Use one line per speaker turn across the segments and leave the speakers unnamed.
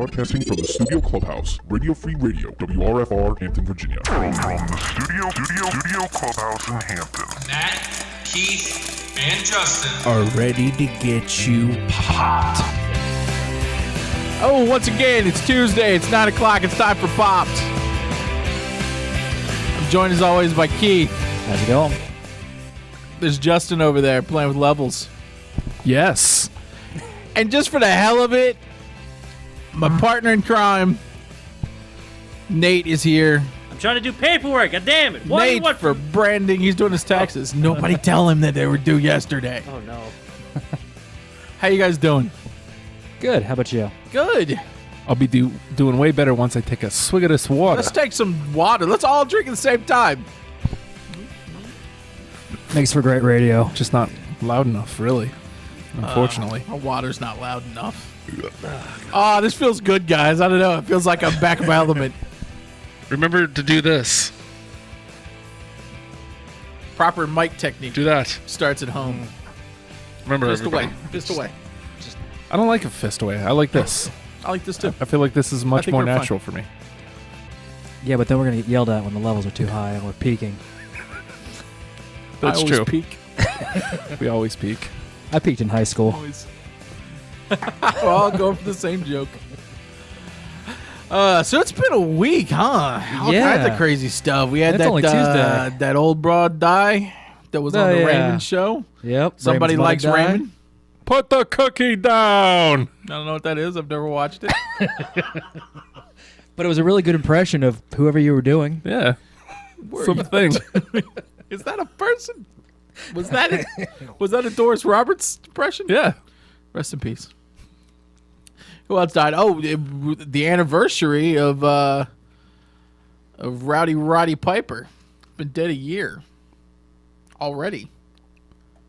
Broadcasting from the Studio Clubhouse, Radio Free Radio, WRFR, Hampton, Virginia.
From the Studio Clubhouse in Hampton.
Nat, Keith, and Justin
are ready to get you popped. Oh, once again, it's Tuesday. It's 9 o'clock. It's time for Popped. I'm joined as always by Keith.
How's it going?
There's Justin over there playing with levels.
Yes.
And just for the hell of it, my partner in crime, Nate, is here.
I'm trying to do paperwork. God damn it. What do you
Nate
want
for branding. He's doing his taxes. Nobody tell him that they were due yesterday.
Oh, no.
How you guys doing?
Good. How about you?
Good.
I'll be doing way better once I take a swig of this water.
Let's take some water. Let's all drink at the same time.
Makes for great radio.
Just not loud enough, really. Unfortunately.
My water's not loud enough. Oh, this feels good, guys. I don't know. It feels like I'm back in my element.
Remember to do this.
Proper mic technique.
Do that.
Starts at home.
Remember,
Fist
everybody.
away. Fist away.
I don't like a fist away. I like this.
I like this too.
I feel like this is much
think
more
we're fine.
natural for me.
Yeah, but then we're going to get yelled at when the levels are too high and we're peaking.
That's
I always
true.
peak.
We always peak.
I peaked in high school.
Always. We're all going for the same joke. So it's been a week, huh? All
Yeah.
kinds of crazy stuff. We had
It's only Tuesday.
that old broad die that was on
Oh,
the
yeah.
Raymond show.
Yep.
Somebody
Raymond's
likes
about to die.
Raymond.
Put the cookie down.
I don't know what that is. I've never watched it.
But it was a really good impression of whoever you were doing.
Yeah. Something.
Is that a person? Was that a Doris Roberts impression?
Yeah.
Rest in peace. Who else died? Oh, the anniversary of Rowdy Roddy Piper. Been dead a year already.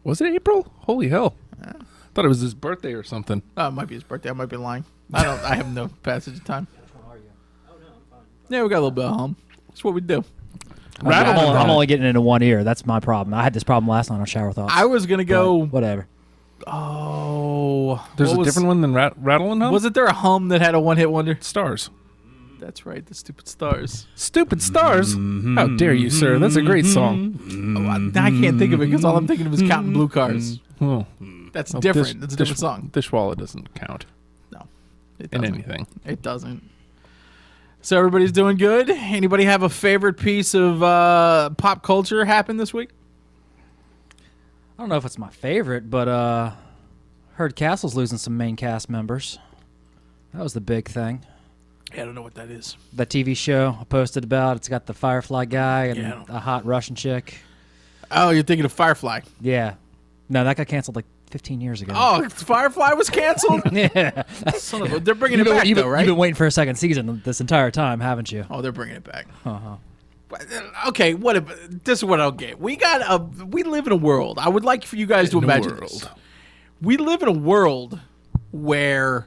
Was it April? Holy hell. Thought it was his birthday or something.
Oh, it might be his birthday. I might be lying. I have no passage of time. Yeah, we got a little bit of hum. That's what we do.
I'm only getting into one ear. That's my problem. I had this problem last night on Shower Thoughts.
I was gonna go.
But whatever.
Oh,
There's a different one than Rattling Hum?
Wasn't there a hum that had a one-hit wonder?
Stars.
That's right, the stupid stars.
Stupid Stars? How dare you, sir? That's a great song.
Oh, I can't think of it because all I'm thinking of is Counting Blue Cars.
Oh.
That's
Well,
different. That's a different song.
Dishwalla doesn't count
No, it
in
doesn't.
anything.
It doesn't. So everybody's doing good. Anybody have a favorite piece of pop culture happen this week?
I don't know if it's my favorite, but heard Castle's losing some main cast members. That was the big thing.
Yeah, I don't know what that is.
That TV show I posted about, it's got the Firefly guy and
Yeah, I don't-
a hot Russian chick.
Oh, you're thinking of Firefly.
Yeah. No, that got canceled like 15 years ago.
Oh, Firefly was canceled?
yeah.
Son of a, they're bringing it back,
you've
though, right?
been waiting for a second season this entire time, haven't you?
Oh, they're bringing it back.
Uh-huh.
Okay, this is what I'll get. We live in a world. I would like for you guys to imagine this. We live in a world where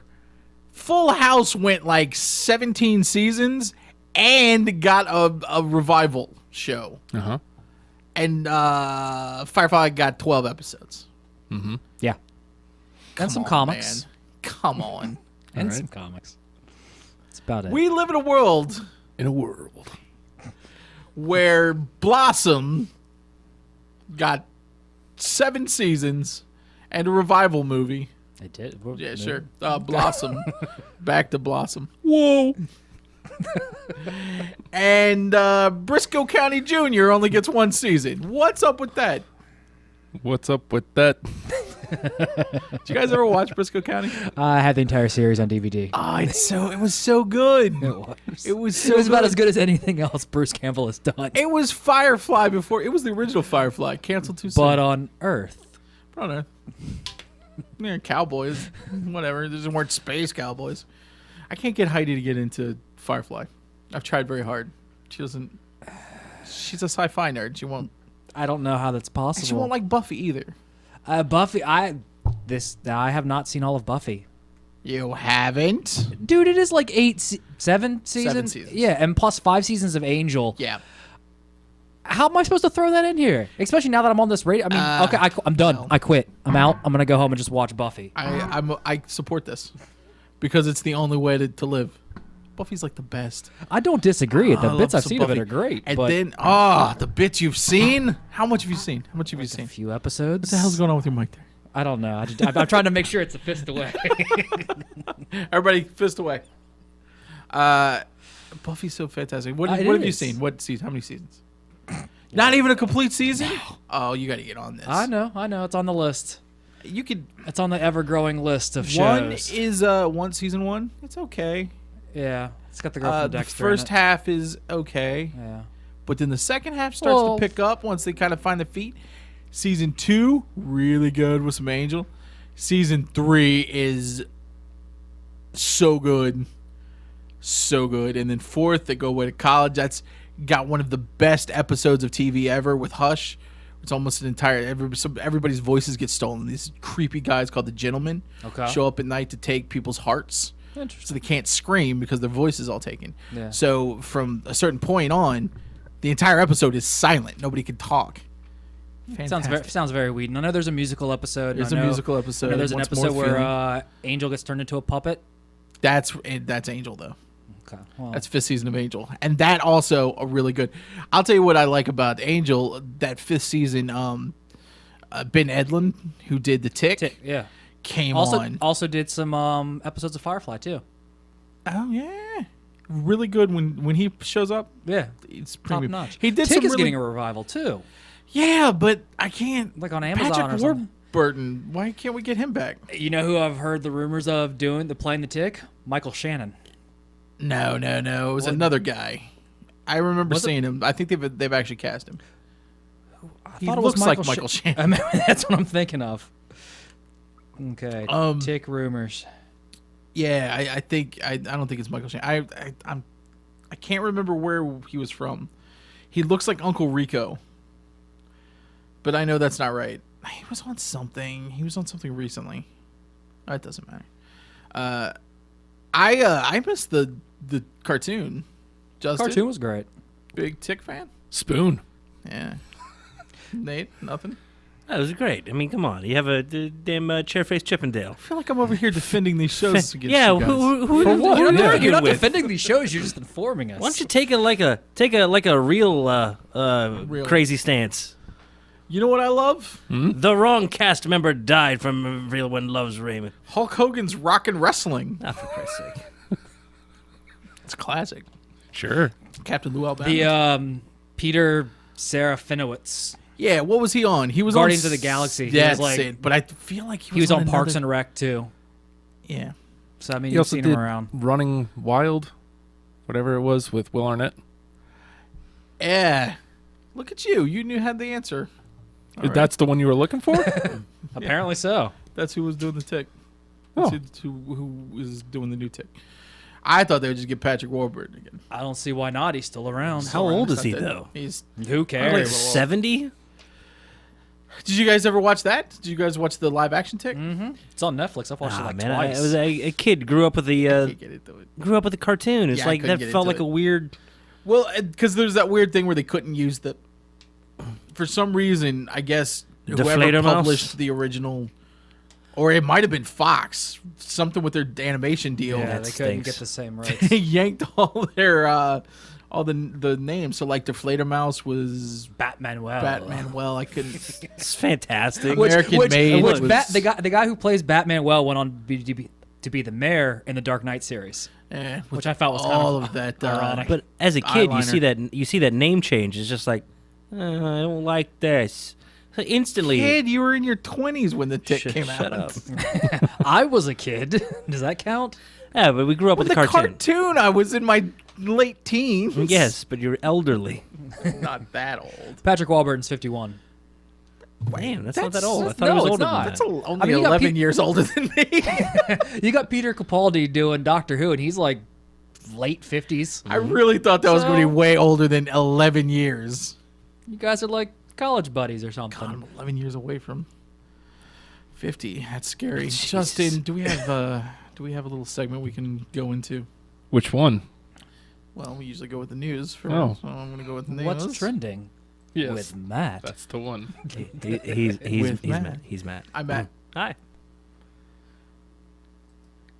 Full House went like 17 seasons and got a revival show.
Uh-huh.
And Firefly got 12 episodes.
Yeah.
Come
And some
on,
comics.
man. Come on.
And
All
some
right.
comics. That's about it.
We live in a world
In a world.
where Blossom got 7 seasons and a revival movie.
They did.
Yeah, sure. Blossom. Back to Blossom.
Whoa.
And Briscoe County Jr. only gets 1 season. What's up with that?
What's up with that?
Did you guys ever watch Briscoe County?
I had the entire series on DVD.
Oh, it was so good. It was so
It was about
good.
as good as anything else Bruce Campbell has done.
It was Firefly before. It was the original Firefly. Canceled too soon.
But on Earth.
But on Earth. They're cowboys. Whatever. These weren't space cowboys. I can't get Heidi to get into Firefly. I've tried very hard. She doesn't. She's a sci-fi nerd. She won't.
I don't know how that's possible.
She won't like Buffy either.
Buffy, I have not seen all of Buffy.
You haven't?
Dude, it is like 7 seasons?
7 seasons.
Yeah, and plus 5 seasons of Angel.
Yeah.
How am I supposed to throw that in here? Especially now that I'm on this radio. I mean, okay, I'm done.
no.
I quit. I'm out. I'm going to go home and just watch Buffy.
I support this. because it's the only way to live. Buffy's like the best.
I don't disagree. The
I
bits
love
I've
some
seen of it
Buffy.
are great.
And
but
then, the bits you've seen. How much have you seen? How much have you
a
seen?
few episodes.
What the hell's going on with your mic there?
I don't know. I'm trying to make sure it's a fist away.
Everybody, fist away. Buffy's so fantastic. What
It
have you
is.
seen? What season? How many seasons? Not even a complete season? Oh, you got to get on this.
I know. It's on the list.
You could.
It's on the ever-growing list of
One
shows.
is season 1. It's okay.
Yeah, it's got the girl from
The
Dexter.
first
in it.
half is okay,
Yeah.
but then the second half starts
Well-
to pick up once they kind of find their feet. Season 2, really good with some Angel. Season 3 is so good. So good. And then 4th, they go away to college. That's got one of the best episodes of TV ever with Hush. It's almost an entire... everybody's voices get stolen. These creepy guys called the Gentlemen
Okay.
show up at night to take people's hearts. So
Interesting.
they can't scream because their voice is all taken.
Yeah.
So from a certain point on, the entire episode is silent. Nobody can talk. Fantastic.
Sounds very Whedon. I know there's a musical episode.
There's
I
a
know-
musical
I
episode.
know there's an
Once more
episode
feeling.
where Angel gets turned into a puppet.
That's Angel though.
Okay. Well,
That's 5th season of Angel, and that also a really good. I'll tell you what I like about Angel. That 5th season, Ben Edlund, who did the Tick,
yeah.
came
Also,
on.
also did some episodes of Firefly too.
Oh yeah, really good when he shows up.
Yeah.
It's
Top
premium.
notch.
He did
Tick
some
is
really,
getting a revival too.
yeah, but I can't.
Like on Amazon
Patrick
or something.
Warburton. Why can't we get him back?
You know who I've heard the rumors of playing the Tick? Michael Shannon.
No. It was another guy. I remember
Was it-
seeing him. I think they've actually cast him. He
thought it
looks
was
like
Michael
Michael
Sh-
Shannon.
I mean, that's what I'm thinking of. Okay. Tick rumors.
Yeah, I think I don't think it's Michael Shannon. I can't remember where he was from. He looks like Uncle Rico, but I know that's not right. He was on something. He was on something recently. It doesn't matter. I missed the cartoon. Justin,
Cartoon was great.
big Tick fan.
Spoon.
Yeah. Nate, nothing.
That was great. I mean, come on. You have a damn chair-faced Chippendale.
I feel like I'm over here defending these shows against
Yeah,
you guys.
who
For what?
You're
Yeah.
not
You're
arguing
not
with.
defending these shows. You're just informing us.
Why don't you take a real crazy stance?
You know what I love?
The wrong cast member died from Real One Loves Raymond.
Hulk Hogan's Rockin' Wrestling.
Ah, for Christ's sake.
It's classic.
Sure.
Captain Lou Albano.
The Peter Serafinowicz.
Yeah, what was he on? He was
Guardians
on
of the Galaxy. He
Yeah,
was like-
it. But I feel like
He was on Parks
another-
and Rec too.
Yeah.
So I mean,
He
you've
also
seen
did
him around.
Running Wild, whatever it was with Will Arnett.
Yeah. Look at you. You had the answer. All right.
That's the one you were looking for?
Apparently so.
That's who was doing the Tick.
Oh.
That's who is doing the new Tick. I thought they would just get Patrick Warburton again.
I don't see why not. He's still around.
How old is he, though?
He's.
Who
Like
cares?
70?
Did you guys ever watch that? Did you guys watch the live action Tick?
It's on Netflix. I've watched it
Ah,
like
man, I
twice.
was a kid. Grew up with the
Can't get into it.
cartoon. It's
Yeah, I
like
couldn't
that
get
felt
into
like
it.
a weird.
Well, because there's that weird thing where they couldn't use the. For some reason, I guess whoever
Deflator Mouse?
published the original, or it might have been Fox, something with their animation deal.
yeah,
that
they couldn't
stinks.
get the same rights.
They yanked all their all the names. So like Deflator Mouse was
Batman.
Batman. Well, I couldn't.
It's fantastic.
American Made
Which
was-
the guy who plays Batman won to be the mayor in the Dark Knight series. Which I felt was kind
all
of
of that.
ironic.
But as a kid,
Eyeliner.
you see that name change. It's just like, I don't like this. So instantly,
Kid, you were in your 20s when the Tick
Shut-
came
shut
out.
up.
I was a kid. Does that count?
Yeah, but we grew up
Well,
with
the
the cartoon.
cartoon, I was in my late teens.
Yes, but you're elderly.
Not that old.
Patrick Warburton's 51.
Damn, that's not that
That's-
old. I
that's-
thought he was
no, it's
older
not.
than
That's
that.
only
I mean, you got
11 years older than me.
You got Peter Capaldi doing Doctor Who, and he's like late 50s.
I really thought that was going to be
So-
way older than 11 years.
You guys are like college buddies or something.
God, I'm 11 years away from 50. That's scary. Justin, do we have a little segment we can go into?
Which one?
Well, we usually go with the news first,
Oh.
so I'm going to go with the news.
What's trending
Yes.
with Matt?
That's the one.
He's
With
Matt.
Matt.
He's Matt.
I'm Matt.
Hi.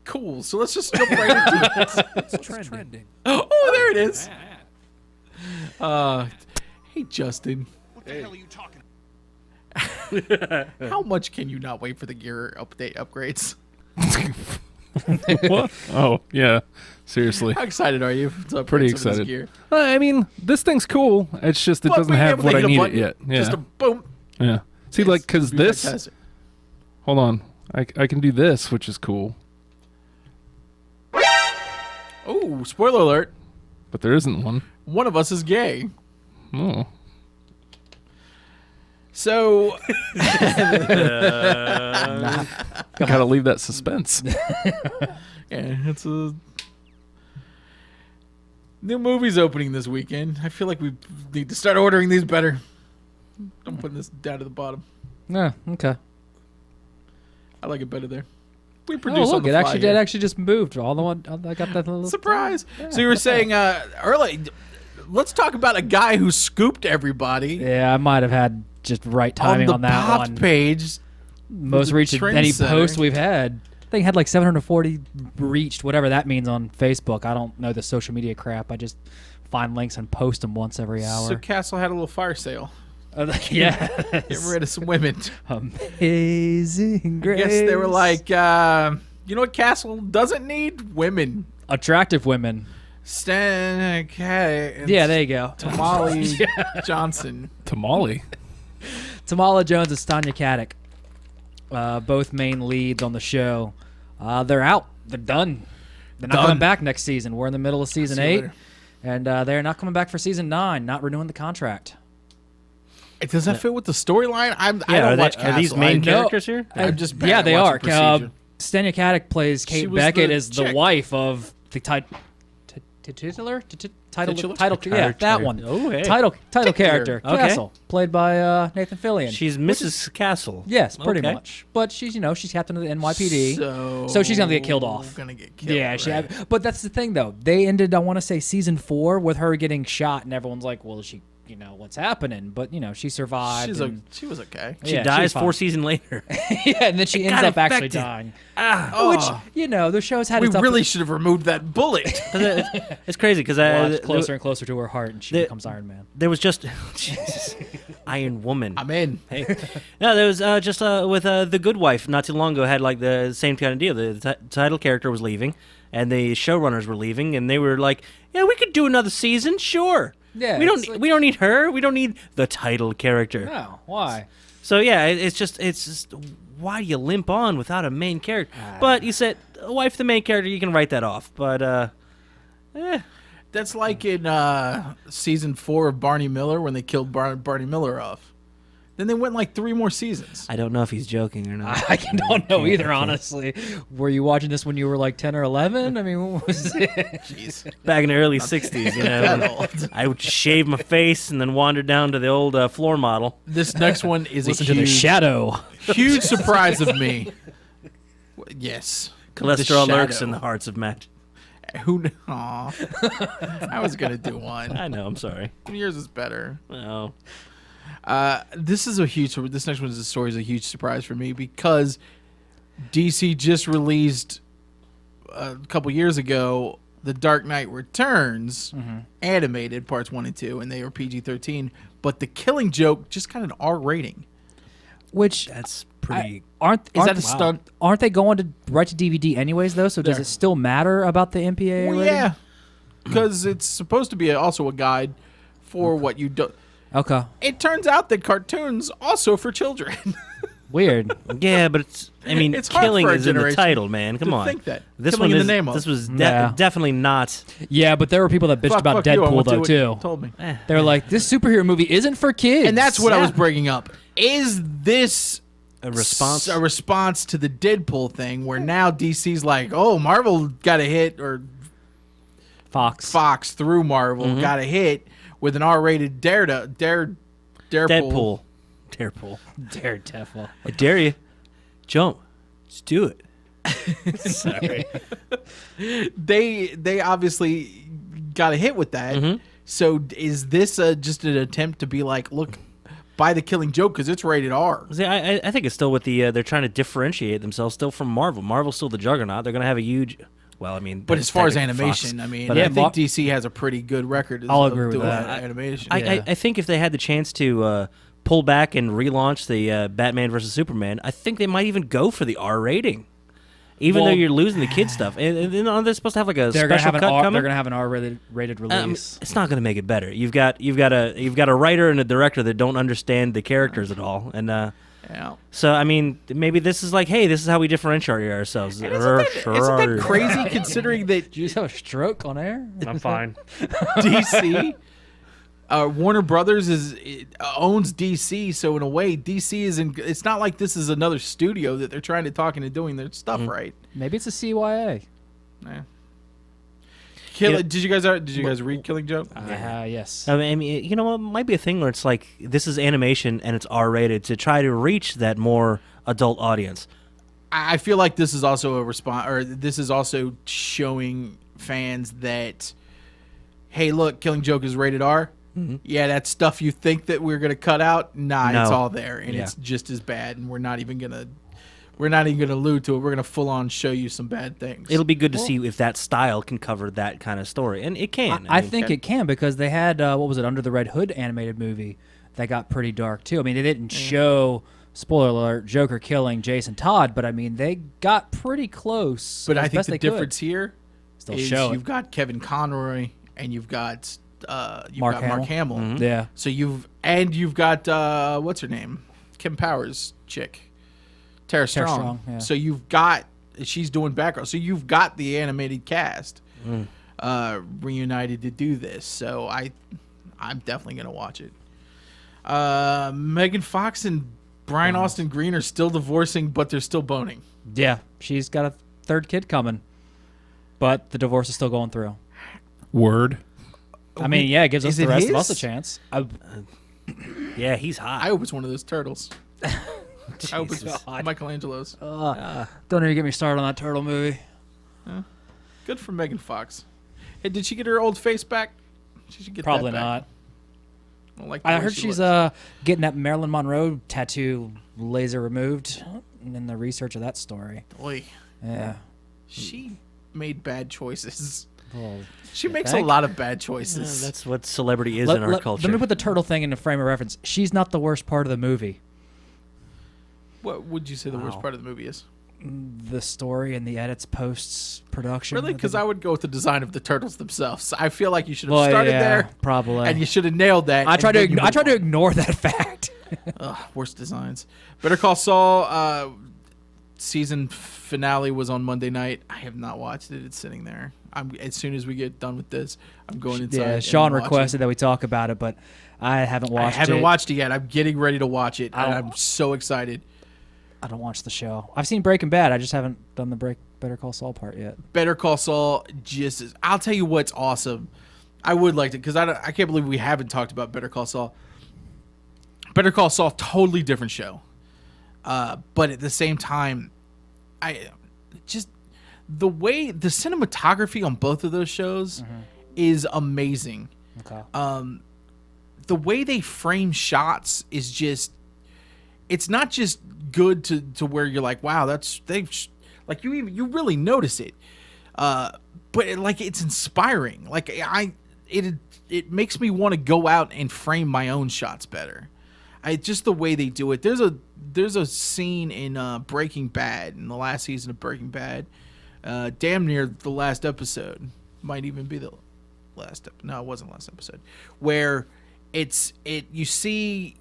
Cool. So let's just jump right into it.
It's trending.
Oh, there it is. Hey, Justin.
What the hell are you talking?
How much can you not wait for the gear upgrades?
What? Oh, yeah. Seriously.
How excited are you? To
Pretty
upgrade some of this
excited.
gear?
I mean, this thing's cool. It's just it
But
doesn't
being
have
able to
what I
hit a
need it
button,
yet. Yeah.
Just a boom.
Yeah. See, like, because
It'd be
this.
fantastic.
Hold on. I can do this, which is cool.
Oh, spoiler alert.
But there isn't one.
One of us is gay.
Oh.
So,
Gotta leave that suspense.
yeah, it's a new movie's opening this weekend. I feel like we need to start ordering these better. I'm putting this down to the bottom.
Yeah, okay.
I like it better there. We
Oh,
produce on
look,
the
it
fly
actually
here.
did actually just moved. All the one I got that little
Surprise! So you were saying early. Let's talk about a guy who scooped everybody
Yeah, I might have had just right
on
timing
the
on, that
Popped
one.
page.
Most
the
reached
trend
any
center.
post we've had. I think it had like 740 reached, whatever that means on Facebook. I don't know the social media crap. I just find links and post them once every hour.
So Castle had a little fire sale.
Yeah.
Get rid of some women.
Amazing
I
Grace.
guess they were like, you know what Castle doesn't need? Women.
attractive women.
Stan Kay.
Yeah, there you go.
Tamale Johnson.
Tamale.
Tamala Jones and Stanya Katic, both main leads on the show. They're out. They're done. They're not coming back next season. We're in the middle of season
See you
8,
later.
and they're not coming back for season 9. Not renewing the contract.
Does that fit with the storyline? I
Yeah,
don't watch
are these
Castle.
main
I-
characters here?
I'm just bad
Yeah,
at
they are.
watching Procedure.
Stanya Katic plays
She
Kate
was
Beckett
the
as the
chick.
wife of the titular
Titular?
title. Yeah, that one.
Oh, hey.
Title
Titular.
character.
Okay.
Castle, played by Nathan Fillion.
She's Mrs. Castle.
Yes, pretty
Okay.
much. But she's she's captain of the NYPD.
So
she's gonna get killed off.
Gonna get killed.
Yeah,
right?
but that's the thing though. They ended, I want to say, season 4 with her getting shot, and everyone's like, "Well, she, what's happening?" But she survived.
She was okay.
She
Yeah,
dies
was
4
fine.
seasons later.
Yeah, and then she ends
got
up actually
infected.
dying.
Oh,
Which the show's had
we
its up-
really should have removed that bullet.
It's crazy because
watched closer and closer to her heart, and she becomes Iron Man.
there was just Jesus, Iron Woman.
I'm in.
Hey, no, there was just with The Good Wife not too long ago had like the same kind of deal. The title character was leaving, and the showrunners were leaving, and they were like, "Yeah, we could do another season, sure.
Yeah,
we don't
it's like-
we don't need her. We don't need the title character."
No, why?
So yeah, it's just why do you limp on without a main character? But you said wife the main character, you can write that off. But
That's like in season 4 of Barney Miller when they killed Barney Miller off. Then they went like 3 more seasons.
I don't know if he's joking or not.
I don't know either, honestly. Were you watching this when you were like 10 or 11? I mean, what was it?
Jeez.
Back in the early '60s,
That old.
I would shave my face and then wander down to the old floor model.
This next one is
Listen
a
to the
huge,
shadow.
huge surprise of me. Yes.
Cholesterol
The
lurks
shadow.
in the hearts of men.
Who? Aw. I was gonna do one.
I know. I'm sorry.
Yours is better.
Oh,
This is a huge. This next one is a story is a huge surprise for me because DC just released a couple years ago The Dark Knight Returns animated parts 1 and 2, and they were PG-13. But The Killing Joke just got an R rating.
Which
that's pretty.
aren't
that a stunt?
Aren't they going to right to DVD anyways though? So does
There.
it still matter about the MPAA
Well,
rating?
yeah, because it's supposed to be also a guide for what you do.
Okay.
It turns out that cartoons also for children.
Weird.
Yeah, but it's. I mean,
It's hard
killing
for a
is in the
generation
title, man. Come
to
on.
think that.
This
Killing
one
in
is.
the name of.
This was
Yeah.
definitely not.
Yeah, but there were people that bitched about
Fuck you, I
Deadpool
went to
though
what you
too.
Told me.
They were like, "This superhero movie isn't for kids."
And that's what I was
Yeah.
bringing up. Is this
A response.
a response to the Deadpool thing where now DC's like, oh, Marvel got a hit, or
Fox.
Fox through Marvel
Mm-hmm.
got a hit with an R-rated Daredevil.
Deadpool.
Daredevil.
I dare you. Jump. Just do it. Sorry.
They obviously got a hit with that.
Mm-hmm.
So is this just an attempt to be like, look, buy the Killing Joke because it's rated R.
See, I think it's still with the they're trying to differentiate themselves still from Marvel. Marvel's still the juggernaut. They're going to have a huge. Well, I mean,
But as far as
technically Fox.
animation, I mean,
But
I
I
think DC has a pretty good record.
I'll
of
agree with
doing
that.
Animation.
I think if they had the chance to pull back and relaunch the Batman versus Superman, I think they might even go for the R rating. Even though
Well-
you're losing the kid stuff, and they're supposed to have like a
They're gonna
special
have
cut coming.
They're gonna have an R-rated release.
It's not going to make it better. You've got a writer and a director that don't understand the characters at all, and
Yeah.
so I mean maybe this is like, hey, this is how we differentiate ourselves.
Isn't that crazy considering that
Did you just have a stroke on air?
I'm fine.
DC, Warner Brothers owns DC, so in a way, DC is in. It's not like this is another studio that they're trying to talk into doing their stuff right.
Maybe it's a CYA.
Yeah.
Yeah.
Did you guys read Killing Joke?
Yes.
I mean, you know what? It might be a thing where it's like this is animation and it's R-rated to try to reach that more adult audience.
I feel like this is also a response, or this is also showing fans that, hey, look, Killing Joke is rated R. Yeah, that stuff you think that we're gonna cut out, nah, it's
No.
all there, and
Yeah.
it's just as bad, and we're not even gonna allude to it. We're gonna full on show you some bad things.
It'll be good to see if that style can cover that kind of story, and it can.
I
mean,
think it can because they had what was it, Under the Red Hood animated movie that got pretty dark too. I mean, they didn't show, spoiler alert, Joker killing Jason Todd, but I mean they got pretty close.
But
as
I think
best
the
they could.
difference here
Still
is
show it.
you've got Kevin Conroy and you've got
Mark
Mark
Hamill.
Hamill.
Yeah.
So you've got what's her name, Kim Powers chick, Tara Strong.
Strong, yeah.
So she's doing background. So you've got the animated cast reunited to do this. So I'm definitely gonna watch it. Megan Fox and Brian Austin Green are still divorcing, but they're still boning.
Yeah, she's got a third kid coming, but the divorce is still going through.
Word.
I mean, yeah, it gives us
Is
the
it
rest of us a
his?
chance.
yeah, he's hot.
I hope it's one of those turtles. I hope it's Michelangelo's.
Don't even get me started on that turtle movie.
Good for Megan Fox. Hey, did she get her old face back? She should get
Probably
that back.
not.
I don't like the
I
way
heard
she
she's
looks.
getting that Marilyn Monroe tattoo laser removed in the research of that story.
Boy,
Yeah.
she made bad choices.
Well,
She makes a
think?
lot of bad choices.
That's what celebrity is in our culture.
Let me put the turtle thing in a frame of reference. She's not the worst part of the movie.
What would you say the worst part of the movie is?
The story and the edits, posts, production.
Really? Because I would go with the design of the turtles themselves. I feel like you should have
Well,
started
yeah,
there,
probably.
and you should have nailed that.
I
and
tried to
then you
I tried to
move on.
ignore that fact.
Ugh, worst designs. Better Call Saul season finale was on Monday night. I have not watched it. It's sitting there. As soon as we get done with this, I'm going inside.
Yeah,
and
Sean
watching.
requested that we talk about it, but I haven't watched it.
I haven't watched it yet. I'm getting ready to watch it, and
don't-
I'm so excited.
I don't watch the show. I've seen Breaking Bad. I just haven't done the Better Call Saul part yet.
Better Call Saul I'll tell you what's awesome. I would like to, because I can't believe we haven't talked about Better Call Saul. Better Call Saul, totally different show. But at the same time, the way the cinematography on both of those shows is amazing.
Okay.
The way they frame shots is just, it's not just good to where you're like, wow, like you really notice it. But it's inspiring. Like it makes me want to go out and frame my own shots better. Just the way they do it. There's a scene in Breaking Bad, in the last season of Breaking Bad, damn near the last episode, might even be the last. No, it wasn't the last episode, where you see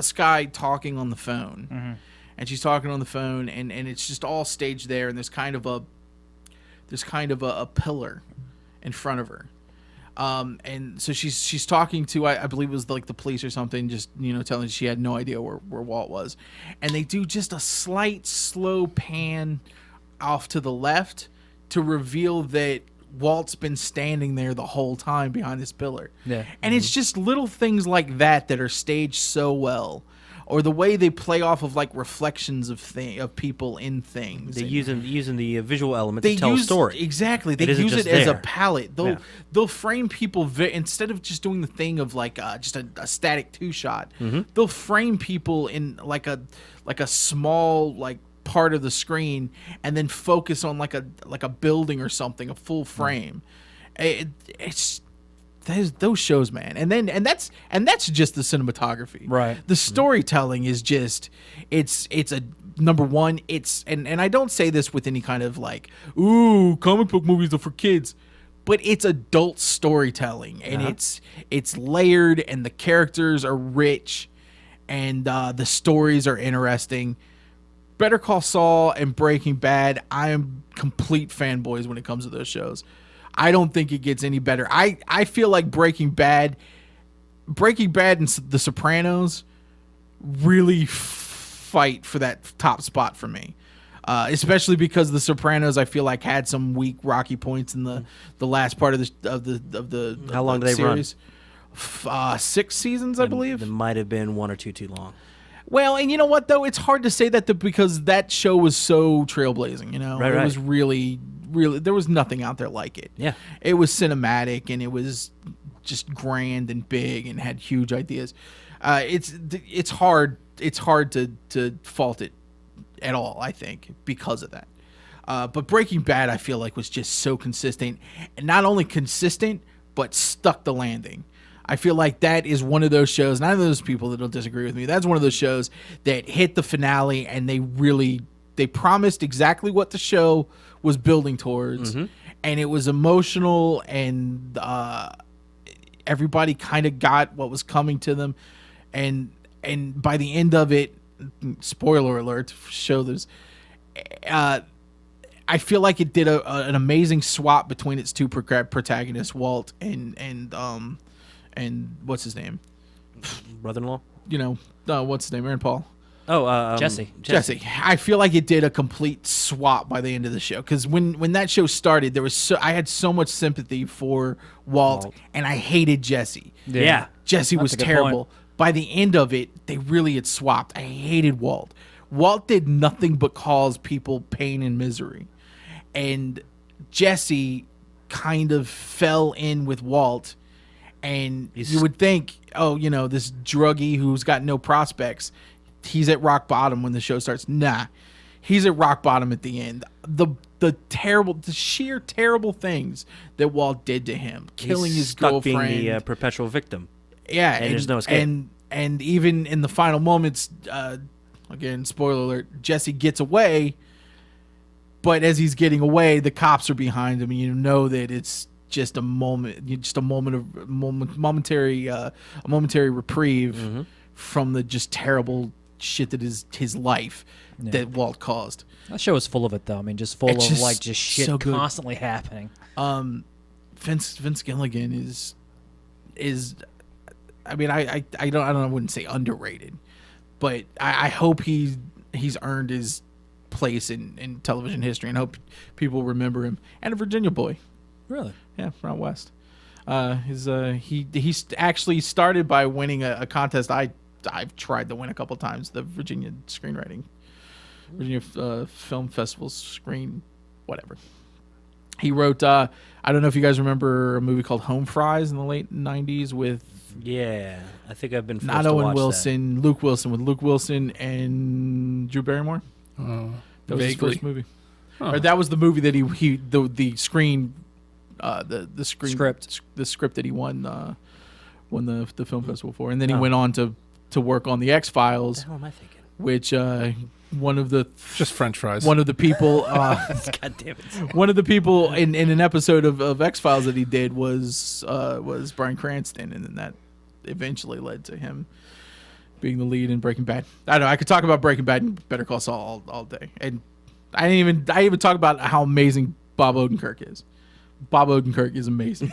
Skye talking on the phone, and she's talking on the phone, and it's just all staged there, and there's kind of a pillar in front of her. And so she's talking to, I believe it was like the police or something, just, telling her she had no idea where Walt was. And they do just a slight slow pan off to the left to reveal that Walt's been standing there the whole time behind this pillar.
Yeah.
And it's just little things like that are staged so well. or the way they play off of like reflections of people in things.
They're
And
using the visual element
they
to tell
use
a story.
exactly. They
isn't
use
just
it as a
there.
palette.
Yeah.
They'll frame people instead of just doing the thing of like just a static 2-shot.
Mm-hmm.
They'll frame people in like a small like part of the screen and then focus on like a building or something, a full frame. It's those shows, man. And that's just the cinematography.
Right.
The storytelling is just it's a number one. It's and I don't say this with any kind of like, ooh, comic book movies are for kids. But it's adult storytelling, and it's layered, and the characters are rich, and the stories are interesting. Better Call Saul and Breaking Bad, I am complete fanboys when it comes to those shows. I don't think it gets any better. I feel like Breaking Bad and The Sopranos really fight for that top spot for me. Especially because The Sopranos, I feel like had some weak, rocky points in the last part of the
How long did they run?
Series. 6 seasons, I believe.
There might have been 1 or 2 too long.
Well, and you know what though, it's hard to say that because that show was so trailblazing. You know,
Right,
it
right.
was really there was nothing out there like it.
Yeah.
It was cinematic and it was just grand and big and had huge ideas. It's hard to fault it at all, I think, because of that. But Breaking Bad, I feel like, was just so consistent, and not only consistent, but stuck the landing. I feel like that is one of those shows, none of those people that'll disagree with me, that's one of those shows that hit the finale and they promised exactly what the show was building towards, and it was emotional, and everybody kind of got what was coming to them, and by the end of it, spoiler alert, show this, I feel like it did an amazing swap between its two protagonists, Walt and what's his name?
Brother-in-law?
You know, what's his name? Aaron Paul.
Oh,
Jesse.
Jesse. I feel like it did a complete swap by the end of the show, because when that show started, I had so much sympathy for Walt. And I hated Jesse.
Yeah.
Jesse was
a good
terrible.
point.
By the end of it, they really had swapped. I hated Walt. Walt did nothing but cause people pain and misery, and Jesse kind of fell in with Walt. And you would think, oh, you know, this druggie who's got no prospects, he's at rock bottom when the show starts. Nah, he's at rock bottom at the end. The sheer terrible things that Walt did to him, killing his
stuck
girlfriend,
being the perpetual victim.
yeah,
and there's no escape.
And even in the final moments, again, spoiler alert, Jesse gets away. But as he's getting away, the cops are behind him, and you know that it's just a momentary reprieve from the just terrible shit that is his life that Walt caused.
That show was full of it, though. I mean, just full
It's
of
just
like just shit
so good.
constantly happening.
Vince Gilligan is I mean, I wouldn't say underrated, but I hope he's earned his place in television history, and hope people remember him. And a Virginia boy.
Really?
Yeah, from out west. He actually started by winning a contest I've tried to win a couple times, the Virginia Film Festival whatever. He wrote I don't know if you guys remember a movie called Home Fries in the late 90s with
Yeah, I think I've been forced
not
to
Owen
watch
Wilson, Luke Wilson and Drew Barrymore. That was his
Vaguely.
first movie. Or that was the movie that the screen the script that he won the film festival for, and then he went on to work on the X-Files,
What am I thinking?
which one of the
Just French fries.
one of the people
God damn it.
one of the people in an episode of X-Files that he did was Bryan Cranston, and then that eventually led to him being the lead in Breaking Bad. I don't know, I could talk about Breaking Bad and Better Call Saul all day, and I even talk about how amazing Bob Odenkirk is. Bob Odenkirk is amazing,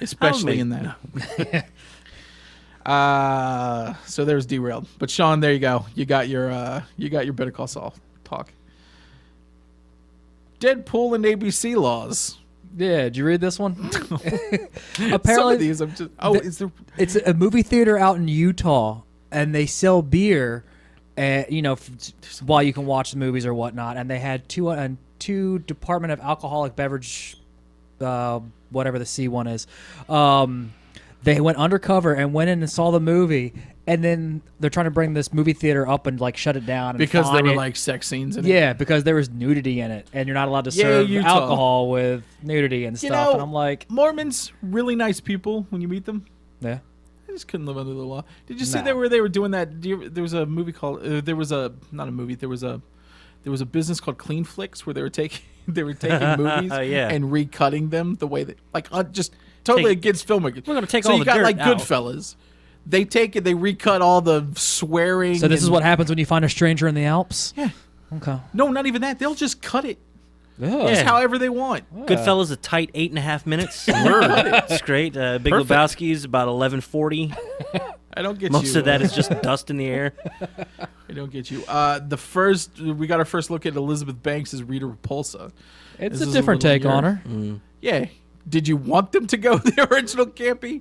especially in that. So there's Derailed. But Sean, there you go. You got your Better Call Saul talk. Deadpool and ABC laws.
Yeah, did you read this one?
Some of
Apparently,
these I'm just. Is there?
it's a movie theater out in Utah and they sell beer, while you can watch the movies or whatnot. And they had two Department of Alcoholic Beverage, whatever the C one is. They went undercover and went in and saw the movie, and then they're trying to bring this movie theater up and like shut it down and
Because there
fine
were
it.
like sex scenes in it.
Yeah, because there was nudity in it, and you're not allowed to
Yeah,
serve
Utah.
alcohol with nudity and
You
stuff.
know,
And I'm like,
Mormons, really nice people when you meet them.
yeah.
I just couldn't live under the law. Did you see
No.
that where they were doing that? There was a movie called. There was a not a movie. There was a business called Clean Flicks where they were taking movies
Yeah.
and recutting them the way that just totally
Take-
against filmmakers.
We're gonna take
so
all
you
the
got
dirt
like
out.
Goodfellas. They take it. They recut all the swearing.
So this is
and-
what happens when you find a stranger in the Alps?
Yeah.
Okay.
No, not even that. They'll just cut it
Yeah.
just however they want.
Goodfellas, a tight 8.5 minutes. It's great. Big
Perfect.
Lebowski's about 11:40.
I don't get you.
Most of that is just dust in the air.
I don't get you. We got our first look at Elizabeth Banks as Rita Repulsa.
It's
This
a
is
different
little
take on
weird.
her.
Yeah. Did you want them to go the original campy?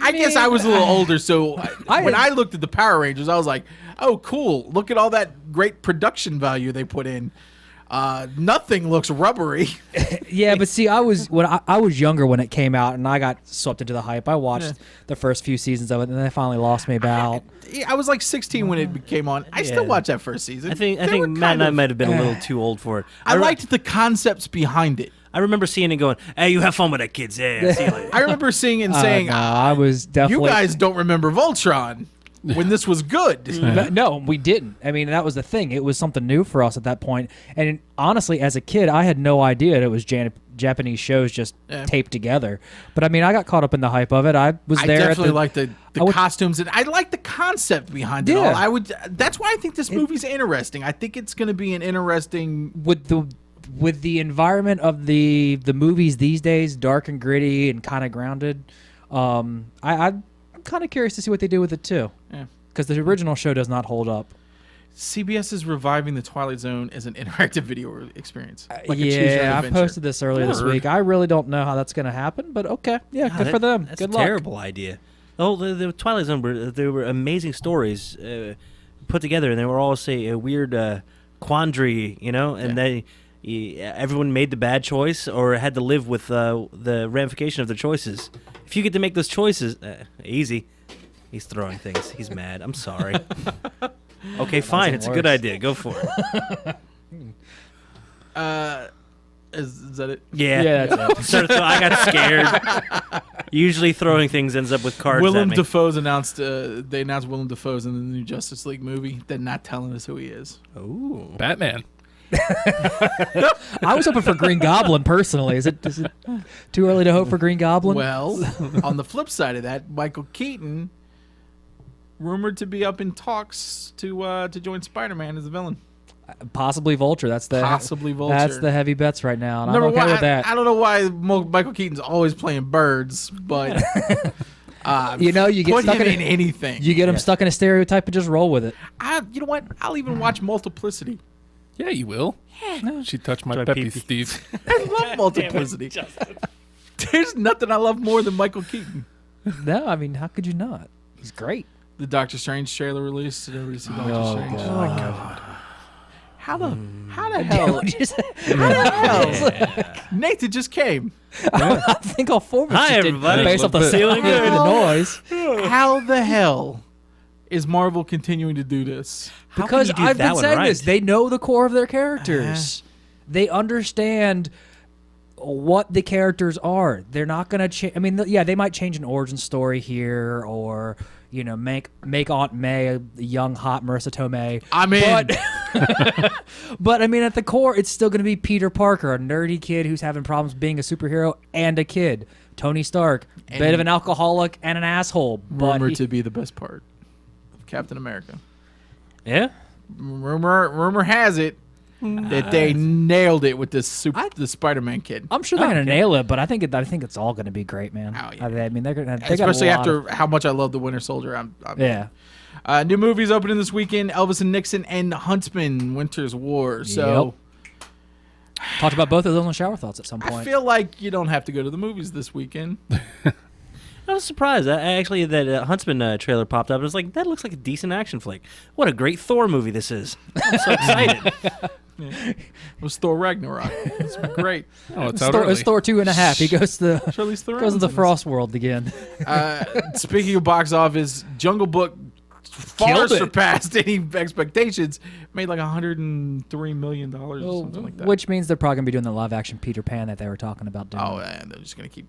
I guess I was a little older, so when I looked at the Power Rangers, I was like, "Oh, cool! Look at all that great production value they put in. Nothing looks rubbery."
Yeah, but see, I was younger when it came out, and I got swept into the hype. I watched the first few seasons of it, and then they finally lost me about.
I was like 16 when it came on. I still
Yeah.
watched that first season.
I think
They were
Matt and I
kind of-
might have been a little too old for it.
I
re-
liked the concepts behind it.
I remember seeing it going, "Hey, you have fun with that, kids. Yeah, see you later."
I remember seeing and saying,
no, I was
"You
definitely.
guys don't remember Voltron when this was good."
No, we didn't. I mean, that was the thing. It was something new for us at that point. And honestly, as a kid, I had no idea it was Japanese shows just
Yeah.
taped together. But I mean, I got caught up in the hype of it. I was
I
there.
definitely
at the,
like the
I would-
costumes, and I like the concept behind it
Yeah.
all. That's why I think this movie's interesting. I think it's going to be an interesting.
with the environment of the movies these days, dark and gritty and kind of grounded. I'm kind of curious to see what they do with it too.
Yeah.
Because the original show does not hold up.
CBS is reviving the Twilight Zone as an interactive video experience. Like a choose your own
Yeah, I
adventure.
posted this earlier this
Word.
week. I really don't know how that's going to happen, but okay. Yeah, good for them.
That's
Good
a
luck.
terrible idea. Oh, the Twilight Zone, there were amazing stories put together, and they were all, say, a weird quandary, and everyone made the bad choice or had to live with the ramification of their choices. If you get to make those choices, easy. He's throwing things. He's mad. I'm sorry. Okay, fine. It's a good
worse.
idea. Go for it.
Is that it?
Yeah.
Yeah, that's it.
I got scared. Usually throwing things ends up with cards
Willem
at me.
Dafoe's announced. They announced Willem Dafoe's in the new Justice League movie. They're not telling us who he is.
Ooh.
Batman.
I was hoping for Green Goblin personally. Is it too early to hope for Green Goblin?
Well, on the flip side of that, Michael Keaton rumored to be up in talks to join Spider-Man as a villain.
Possibly Vulture. That's the
Possibly Vulture.
That's the heavy bets right now, and
Number
I'm okay
one,
with that.
I don't know why Michael Keaton's always playing birds, but
you get
put
stuck
him
in
in anything.
You get him stuck in a stereotype and just roll with it.
You know what? I'll even watch Multiplicity.
Yeah, you will. She touched my
Try
peppy,
pee-pee.
Steve.
I love Multiplicity. There's nothing I love more than Michael Keaton.
No, I mean, how could you not? He's great.
The Doctor Strange trailer released. Did everybody see Doctor
Oh,
Strange?
God.
How the hell? Nathan just came.
I think all four of us
Hi,
just did
everybody.
based off the
Feeling good.
the noise.
How the hell is Marvel continuing to do this?
How
Because
can you do
I've
that
been
one
saying
right?
this. They know the core of their characters. They understand what the characters are. They're not going to change. I mean, they might change an origin story here or, make Aunt May a young, hot Marissa Tomei.
I'm in.
But I mean, at the core, it's still going to be Peter Parker, a nerdy kid who's having problems being a superhero and a kid. Tony Stark, bit of an alcoholic and an asshole. But
Rumored to be the best part of Captain America.
Yeah?
Rumor has it that they nailed it with the Spider-Man kid.
I'm sure they're going to nail it, but I think it's all going to be great, man.
Oh, yeah.
I mean, they're going to
Especially after how much I love the Winter Soldier. I'm
Yeah.
New movies opening this weekend: Elvis and Nixon and Huntsman: Winter's War. So
Talked about both of those on Shower Thoughts at some
I
point.
feel like you don't have to go to the movies this weekend.
I was surprised. Actually, that Huntsman trailer popped up. I was like, that looks like a decent action flick. What a great Thor movie this is. I'm so excited.
It was Thor Ragnarok. It's been great.
Oh, it's out early.
It's Thor 2.5. He goes to
Charlize Theron's
goes to the
in this.
Frost world again.
Speaking of box office, Jungle Book far
Killed it.
surpassed any expectations. Made like $103 million or something like that.
Which means they're probably gonna be doing the live action Peter Pan that they were talking about doing.
Oh, and they're just gonna keep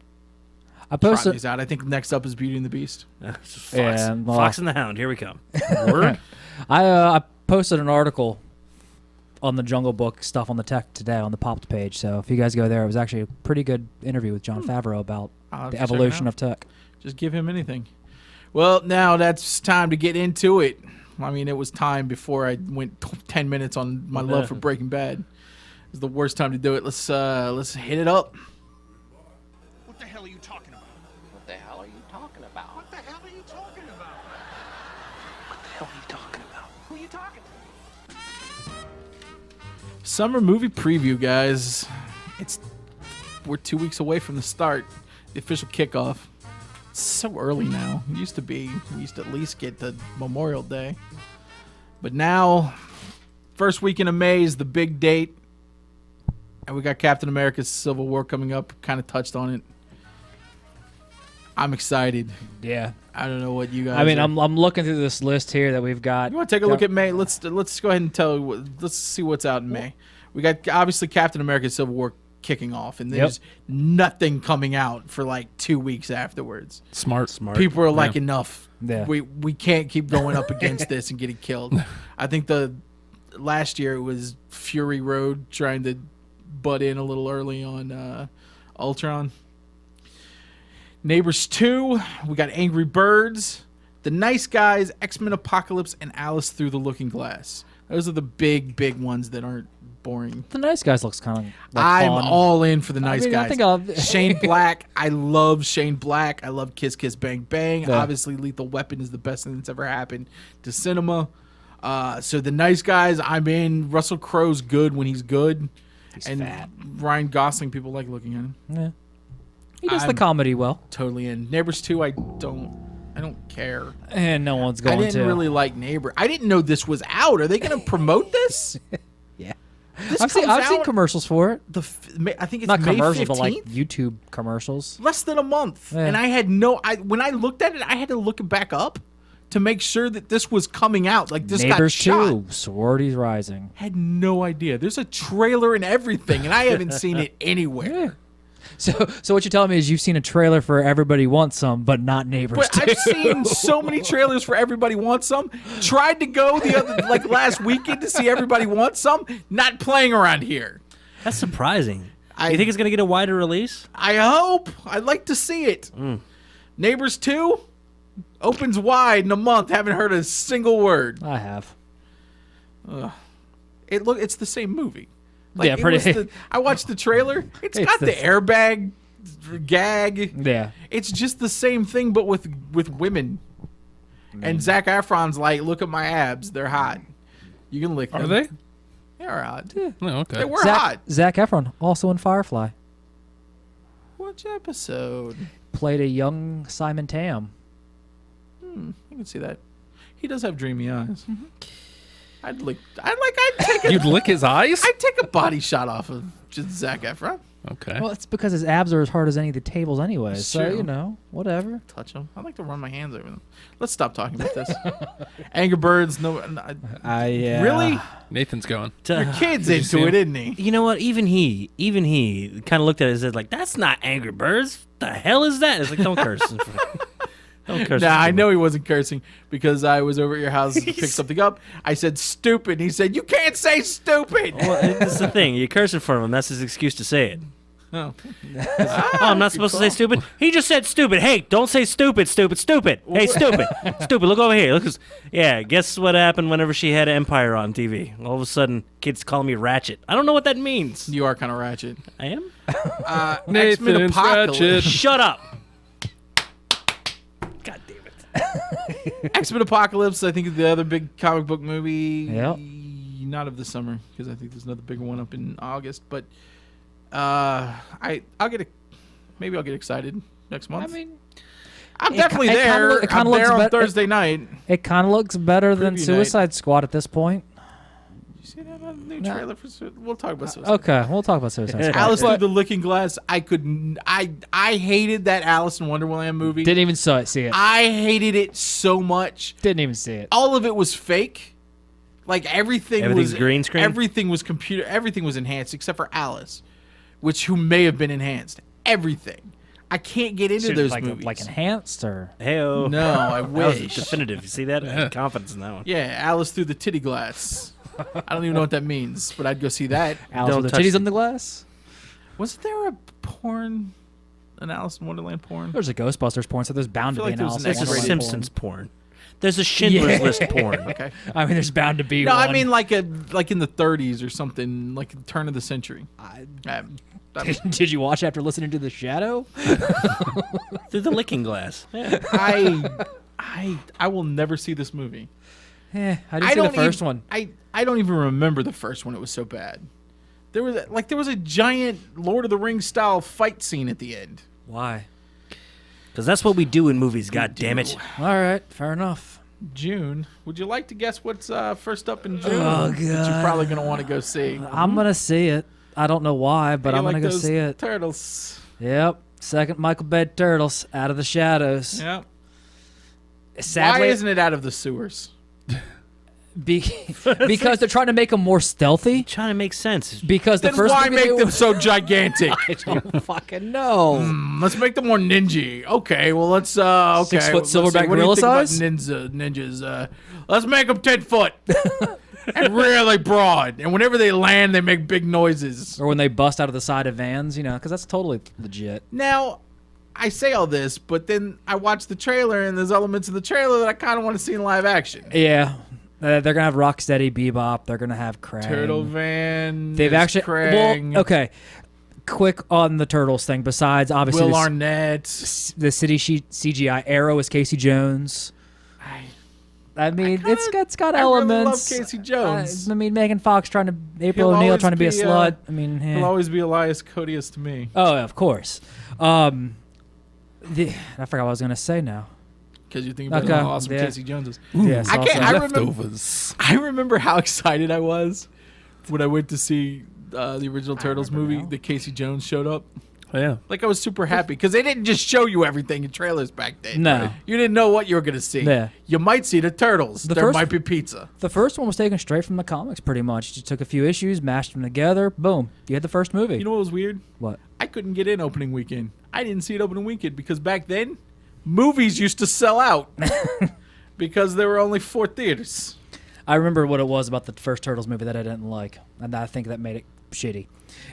I
trotting
posted.
these out. I think next up is Beauty and the Beast.
Fox.
Yeah, well-
Fox and the Hound. Here we come. Word.
I posted an article on the Jungle Book stuff on the tech today on the Popped page. So if you guys go there, it was actually a pretty good interview with Jon Favreau about
I'll have
the
to check it
evolution
out.
of tech.
Just give him anything. Well, now that's time to get into it. I mean, it was time before I went 10 minutes on my love for Breaking Bad. It's the worst time to do it. Let's hit it up.
What the hell are you talking about?
What the hell are you talking about?
What the hell are you talking about?
What the hell are you talking about?
Who are you talking to?
Summer movie preview, guys. We're 2 weeks away from the start, the official kickoff. It's so early now. It used to be. We used to at least get to Memorial Day. But now, first weekend of May is the big date. And we got Captain America's Civil War coming up. Kind of touched on it. I'm excited.
Yeah.
I don't know what you guys
I mean,
are.
I'm looking through this list here that we've got.
You want to take a look at May? Let's go ahead and let's see what's out in May. We got obviously Captain America: Civil War kicking off, and there's nothing coming out for like 2 weeks afterwards.
Smart.
People are like, enough.
Yeah.
We can't keep going up against this and getting killed. I think the last year it was Fury Road trying to butt in a little early on Ultron. Neighbors 2, we got Angry Birds, The Nice Guys, X-Men Apocalypse, and Alice Through the Looking Glass. Those are the big ones that aren't boring.
The Nice Guys looks kind of like
I'm
fun.
all in for The Nice
mean, I
Guys.
think I'll-
Shane Black, I love Shane Black. I love Kiss Kiss Bang Bang.
Yeah.
Obviously, Lethal Weapon is the best thing that's ever happened to cinema. So The Nice Guys, I'm in. Russell Crowe's good when he's good.
He's
and
fat.
Ryan Gosling, people like looking at him.
Yeah. He does the
I'm-
comedy well,
Totally in. Neighbors 2, I don't care.
and no one's
I
going
didn't
to.
really like Neighbor. I didn't know this was out. Are they going to promote this?
Yeah.
This
I've seen
comes
seen
out
commercials for it.
I think it's
Not
May
commercials,
15th.
but like YouTube commercials.
Less than a month.
Yeah.
And I had when I looked at it, I had to look it back up to make sure that this was coming out. Like this
Neighbors
got shot.
2, Sororities Rising.
Had no idea. There's a trailer and everything, and I haven't seen it anywhere.
Yeah. So what you're telling me is you've seen a trailer for Everybody Wants Some, but not Neighbors
But
2.
I've seen so many trailers for Everybody Wants Some. Tried to go the other last weekend to see Everybody Wants Some. Not playing around here.
That's surprising.
I-
You think it's going to get a wider release?
I hope. I'd like to see it. Neighbors 2 opens wide in a month. Haven't heard a single word.
I have.
It's the same movie.
Yeah,
it
pretty-
was I watched the trailer. It's
It's
got
the-
the airbag gag.
Yeah.
It's just the same thing, but with women. And Zac Efron's like, look at my abs. They're hot. You can lick them.
Are they?
They're hot.
Oh, okay.
They were hot.
Zac Efron, also in Firefly,
Which episode?
played a young Simon Tam.
You can see that. He does have dreamy eyes.
Mm-hmm.
I'd take a
You'd lick his eyes?
I'd take a body shot off of just Zac Efron.
Okay.
Well, it's because his abs are as hard as any of the tables anyway.
It's
So,
true.
whatever.
Touch them. I like to run my hands over them. Let's stop talking about this. Angry Birds. No, really?
Nathan's going.
Your kid's
Did you see
into it,
him?
isn't he?
You know what? Even he kind of looked at it and said, like, that's not Angry Birds. The hell is that? It's like, don't curse. Don't curse.
Nah, I know he wasn't cursing because I was over at your house to pick something up. I said stupid. And he said, you can't say stupid.
Well, that's the thing. You're cursing for him. That's his excuse to say it.
Oh.
Oh, I'm not supposed to say stupid. He just said stupid. Hey, don't say stupid, stupid, stupid. Hey, stupid, stupid. Look over here. Look, yeah. Guess what happened whenever she had Empire on TV? All of a sudden, kids calling me Ratchet. I don't know what that means.
You are kind of ratchet.
I am.
X-Men
Nathan's
Apocalypse.
ratchet.
Shut up. God damn it.
X-Men Apocalypse, I think, is the other big comic book movie.
Yep.
Not of the summer, because I think there's another bigger one up in August. But I'll get excited next month.
I mean,
I'm definitely
it kinda
there.
look- it kinda
I'm there
looks
on
bet-
Thursday night.
It kind of looks better than
Preview night.
Suicide Squad at this point.
You see that new trailer for We'll talk about Suicide.
Okay, we'll talk about Suicide Squad.
Alice Through the Looking Glass. I hated that Alice in Wonderland movie.
Didn't even see it.
I hated it so much.
Didn't even see it.
All of it was fake. Like
Everything's
was
green screen?
Everything was computer. Everything was enhanced except for Alice, who may have been enhanced. Everything. I can't get into those movies.
Like enhanced or
Hey-o.
No, I
That was
wish.
definitive. You see that? I had confidence in that one.
Yeah, Alice Through the Titty Glass. I don't even know what that means, but I'd go see that.
Alice
Don't
with the
touch
titties
the-
on the glass.
Wasn't there an Alice in Wonderland porn?
There's a Ghostbusters porn, so there's bound to
feel
be
like
an
there was
Alice
an
in
There's a
X-rated
Wonderland
Simpsons porn. There's a Schindler's List porn.
Okay.
porn. I mean, there's bound to be
No,
one.
I mean like in the 30s or something, like the turn of the century.
Did you watch after listening to The Shadow?
Through the looking glass. Yeah.
I will never see this movie.
I didn't see the first one.
I don't even remember the first one. It was so bad. There was a giant Lord of the Rings style fight scene at the end.
Why?
Because that's what we do in movies, God damn it.
All right, fair enough.
June. Would you like to guess what's first up in June?
Oh,
That you're probably gonna want to go see.
I'm gonna see it. I don't know why, but I'm gonna go see it.
Turtles.
Yep. Second Michael Bay Turtles, Out of the Shadows.
Yeah.
Sadly,
Why isn't it out of the sewers?
because they're trying to make them more stealthy.
Trying to make sense.
Because the
Then
first
why
movie
make
they
them
were-
so gigantic?
I don't fucking know.
Let's make them more ninja. Okay, well let's okay.
6 foot
let's see,
silverback
what do you
gorilla
think about
size?
Ninjas. Let's make them 10 foot and really broad. And whenever they land, they make big noises.
Or when they bust out of the side of vans, because that's totally legit.
Now, I say all this, but then I watch the trailer, and there's elements of the trailer that I kind of want to see in live action.
Yeah. They're gonna have Rocksteady, Bebop. They're gonna have Krang.
Turtle Van.
They've
there's
actually.
Krang,
Well, okay. Quick on the Turtles thing. Besides, obviously,
Will
the
Arnett.
CGI Arrow is Casey Jones. I mean, it's got
I really
elements.
love Casey Jones.
I mean, Megan Fox April
He'll
O'Neil
always
trying to be a
be,
slut. I mean,
He'll always be Elias Codius to me.
oh, of course. I forgot what I was gonna say now.
Because you think about
Okay,
how awesome
yeah.
Casey Jones is.
Yeah,
I can't. I remember,
Leftovers.
I remember how excited I was when I went to see the original Turtles movie. That Casey Jones showed up.
Oh, yeah.
Like I was super happy because they didn't just show you everything in trailers back then.
No.
You didn't know what you were gonna see.
Yeah.
You might see the Turtles.
The
there
first-
might be pizza.
The first one was taken straight from the comics, pretty much. Just took a few issues, mashed them together, boom. You had the first movie.
You know what was weird?
What?
I couldn't get in opening weekend. I didn't see it opening weekend because back then, movies used to sell out because there were only 4 theaters.
I remember what it was about the first Turtles movie that I didn't like, and I think that made it shitty.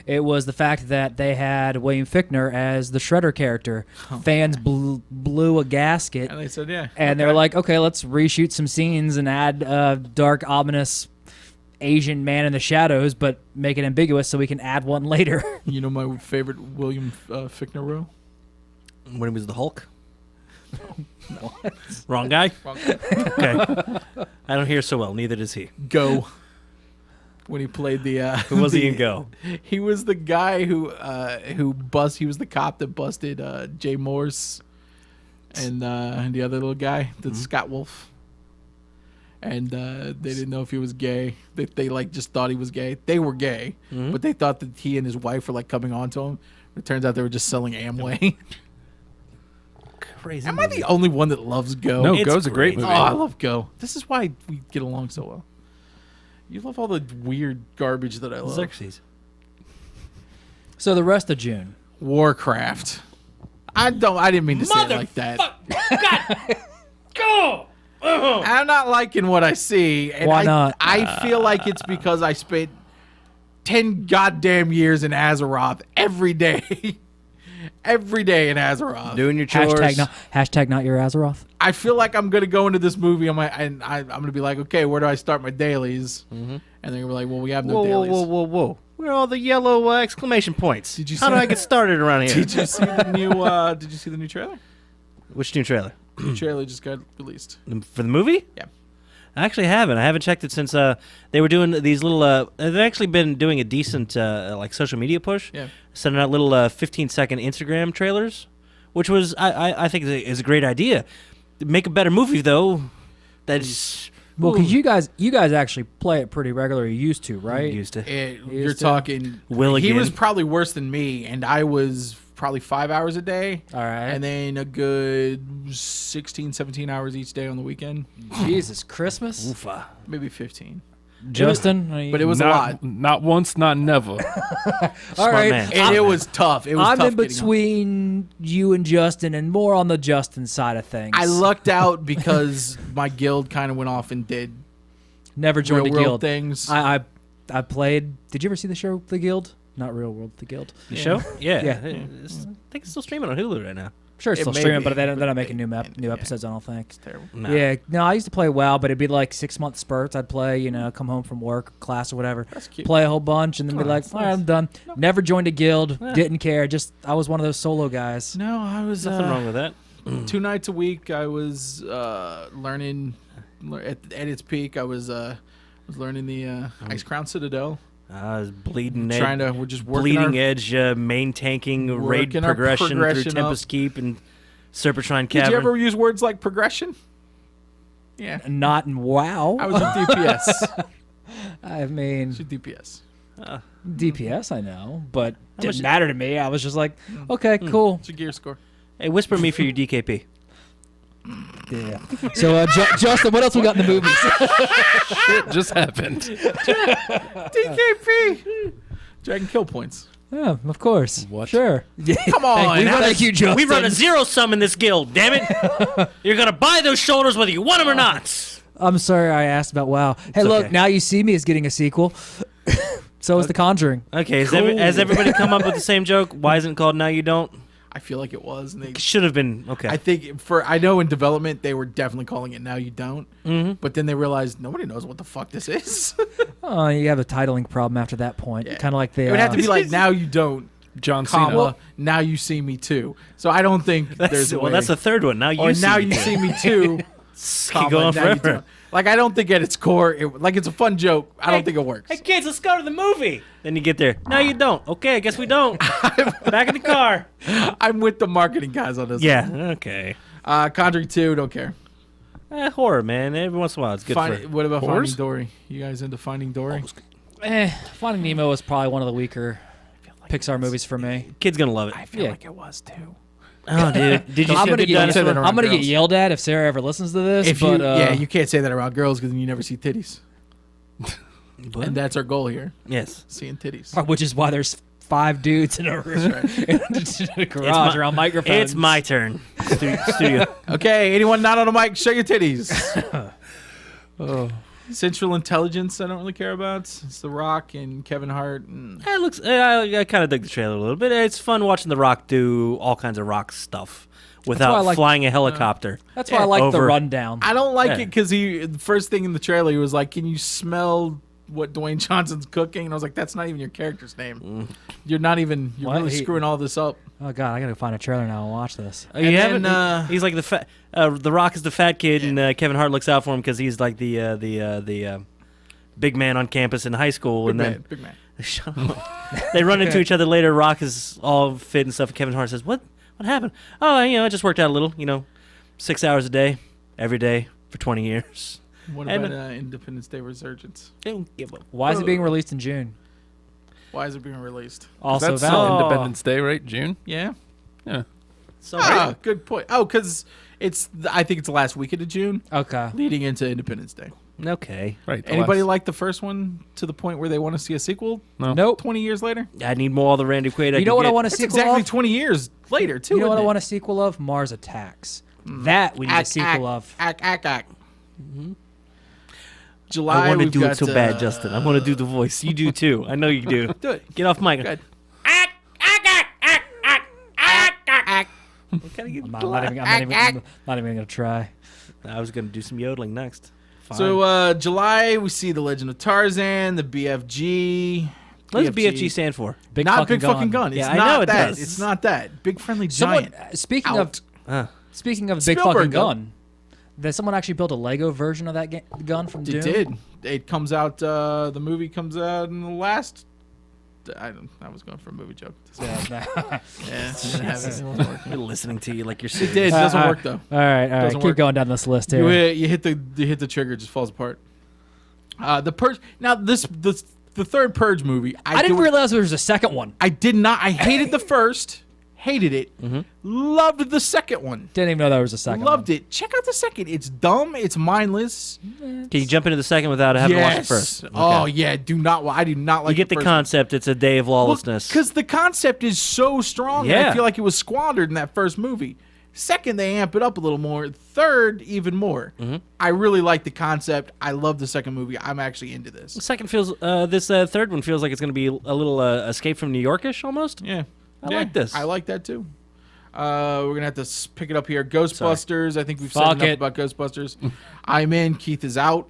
It was the fact that they had William Fichtner as the Shredder character. Fans blew a gasket,
And they said, yeah.
and they're like, okay, let's reshoot some scenes and add a dark, ominous Asian man in the shadows, but make it ambiguous so we can add one later.
You know my favorite William Fichtner role?
When he was the Hulk? Wrong guy? Okay. I don't hear so well. Neither does he.
Go. When he played the
Who was he in Go?
He was the guy who he was the cop that busted Jay Morse and the other little guy, the Scott Wolf. And they didn't know if he was gay. They like just thought he was gay. They were gay, but they thought that he and his wife were like coming on to him. It turns out they were just selling Amway.
Crazy.
Am I the only one that loves Go?
No,
It's
Go's a great
great.
movie.
Oh, I love Go. This is why we get along so well. You love all the weird garbage that I love.
Xerxes.
So the rest of June.
Warcraft. I didn't mean to say it like that.
Go!
I'm not liking what I see. And
Why not?
I feel like it's because I spent 10 goddamn years in Azeroth every day. Every day in Azeroth.
Doing your chores.
Hashtag not your Azeroth.
I feel like I'm gonna go into this movie and I'm gonna be like, okay, where do I start my dailies? And they're gonna be like, well, we have no
Whoa, whoa,
dailies.
whoa, whoa, whoa. Where are all the yellow exclamation points?
Did you
How
see
do I
that?
get started around here?
Did you see the new? Did you see the new trailer?
Which new trailer?
The trailer just got released.
For the movie?
Yeah.
I actually haven't. I haven't checked it since they were doing these little. They've actually been doing a decent like social media push.
Yeah.
Sending out little 15-second Instagram trailers which was I think is a great idea. Make a better movie though. That's
Well, because you guys actually play it pretty regularly. You used to, right?
used to.
You're talking.
Willigan.
He was probably worse than me, and I was probably 5 hours a day.
All right.
And then a good 16, 17 hours each day on the weekend.
Jesus, Christmas.
Oofa.
Maybe 15.
Justin,
But it was a lot.
Not once, not never.
all right.
man.
And it was tough. It was
I'm
tough
in
getting home.
between you and Justin, and more on the Justin side of things.
I lucked out because my guild kind of went off and did
Never joined
real
a
world
guild.
things.
I played. Did you ever see the show The Guild? Not Real World, The Guild.
The show? Yeah.
Yeah.
I think it's still streaming on Hulu right now.
Sure, it's
It
still
may
streaming,
be.
but they're not making new
Yeah.
episodes. I don't think.
Terrible.
Nah.
Yeah, no, I used to play WoW, but it'd be like 6-month spurts. I'd play, come home from work, class, or whatever.
That's cute.
Play a whole bunch, and then be
Oh,
like,
that's
all right,
nice.
I'm done. Never joined a guild. Didn't care. Just I was one of those solo guys.
No, I was
Nothing wrong with that.
2 nights a week. I was learning at its peak. I was learning the Ice Crown Citadel.
Bleeding edge.
Trying to, we're just working
Bleeding
our,
Edge, main tanking, raid
Working our
progression through
progression
Tempest
up.
Keep and Serpentine
Did
Cavern.
you ever use words like progression? Yeah,
Not in WoW.
I was in DPS.
I mean,
She's DPS.
DPS, I know, but
much-
didn't matter to me. I was just like, okay, cool.
What's your gear score?
Hey, whisper me for your DKP.
Yeah. So, Justin, what else we got in the movies?
Shit just happened.
DKP. Dragon kill points.
Yeah, of course.
What?
Sure.
Come on.
Thank you, Justin.
We run a zero sum in this guild, damn it! You're gonna buy those shoulders whether you want them or not.
I'm sorry I asked about WoW. Hey, look,
okay.
Now You See Me is getting a sequel. So is The Conjuring.
Okay, has everybody come up with the same joke? Why isn't it called Now You Don't?
I feel like it was. And they,
Should have been. Okay.
I think I know in development they were definitely calling it Now You Don't. Mm-hmm. But then they realized nobody knows what the fuck this is.
Oh, you have a titling problem after that point.
Yeah.
Kind of like the.
It would have to be like Now You Don't,
John Cena.
comma, Now You See Me Too. So I don't think there's a way.
that's the third one. Now you
or
see
Now
me
You
too.
See Me Too.
Keep going
Now You
forever.
Don't. Like, I don't think at its core, it's a fun joke. I don't think it works.
Hey kids, let's go to the movie. Then you get there. No, you don't. Okay, I guess we don't. Back in the car.
I'm with the marketing guys on this.
Yeah. Okay.
Conjuring 2, don't care.
Horror, man. Every once in a while, it's good for.
What about
Horrors?
Finding Dory? You guys into Finding Dory?
Finding Nemo was probably one of the weaker Pixar movies for me.
Kids gonna love it.
I feel
Yeah.
like it was too.
Oh, dude. Did you
I'm
see
gonna
the
get
dinosaur?
dinosaur?
around
I'm gonna get
girls.
yelled at if Sarah ever listens to this.
If
but,
you, you can't say that around girls because then you never see titties, and that's our goal here:
Yes.
seeing titties.
which is why there's 5 dudes in a room in a garage around microphones.
It's my turn. Studio.
Okay, anyone not on a mic, show your titties. Central Intelligence, I don't really care about. It's The Rock and Kevin Hart. And
It looks. I kind of dig the trailer a little bit. It's fun watching The Rock do all kinds of rock stuff
why I
without
like-
flying a helicopter.
That's why I like the
over-
rundown.
I don't like
Yeah.
it because the first thing in the trailer, he was like, "Can you smell what Dwayne Johnson's cooking?" And I was like, "That's not even your character's name. You're not even. You're
What?
really screwing all this up."
Oh god, I gotta find a trailer now and watch this.
You
And
haven't.
then,
He's like the fat. The Rock is the fat kid, and Kevin Hart looks out for him because he's like the big man on campus in high school, and then
Big man.
Shut up. They run into each other later. Rock is all fit and stuff. And Kevin Hart says, "What happened?" "Oh, I just worked out a little. 6 hours a day, every day for 20 years."
What
And-
about Independence Day Resurgence?
Don't give a.
Why is it being released in June?
Why is it being released?
Also
That's
valid.
Independence Day, right? June?
Yeah.
Yeah.
So
Good point. Oh, because I think it's the last weekend of June,
Okay.
leading into Independence Day.
okay.
Right. the
Anybody
last-
like the first one to the point where they want to see a sequel?
No.
Nope.
20 years later?
I need more of the Randy Quaid.
You know what I want a
That's
sequel
exactly
of?
20 years later, too.
You know what I
isn't
want a sequel of? Mars Attacks. That we need a sequel of.
Act. July.
I want to
we've
do it
got,
so bad, Justin. I want to do the voice. You do too. I know you do.
Do it.
Get off mic.
Good.
I'm not even gonna try.
I was gonna do some yodeling next. Fine.
So July, we see The Legend of Tarzan, the BFG.
what does BFG stand for?
Big
Not
fucking
Big Fucking Gun. It's
Yeah, I
not
know it
that.
does.
It's not that. Big Friendly
Someone
Giant.
speaking
Out.
of Big
Spielberg
Fucking
gun.
Gun. Did someone actually build a Lego version of that gun from Doom?
It did. It comes out. The movie comes out in the last I was going for a movie joke.
Yeah,
Yeah, it didn't have it. It wasn't working.
We're listening to you like you're
It
serious.
did. It doesn't work though.
All right.
Doesn't
Keep
work.
going down this list
You
here.
hit the trigger, it just falls apart. The Purge. Now the third Purge movie.
I didn't realize there was a second one.
I did not. I hated the first. Hated it.
Mm-hmm.
Loved the second one.
Didn't even know there was a second
Loved
one.
it. Check out the second. It's dumb. It's mindless.
Can you jump into the second without having to watch it first?
Oh
Okay.
yeah. Do not. I do not like.
You get the
first
concept. It's a day of lawlessness.
Because the concept is so strong. And I
Yeah.
feel like it was squandered in that first movie. Second, they amp it up a little more. Third, even more.
Mm-hmm.
I really like the concept. I love the second movie. I'm actually into this.
The second feels. This third one feels like it's going to be a little Escape from New Yorkish almost.
Yeah.
I like this.
I like that too. We're gonna have to pick it up here. Ghostbusters. I think we've said
Fuck
enough
it.
about Ghostbusters. I'm in. Keith is out.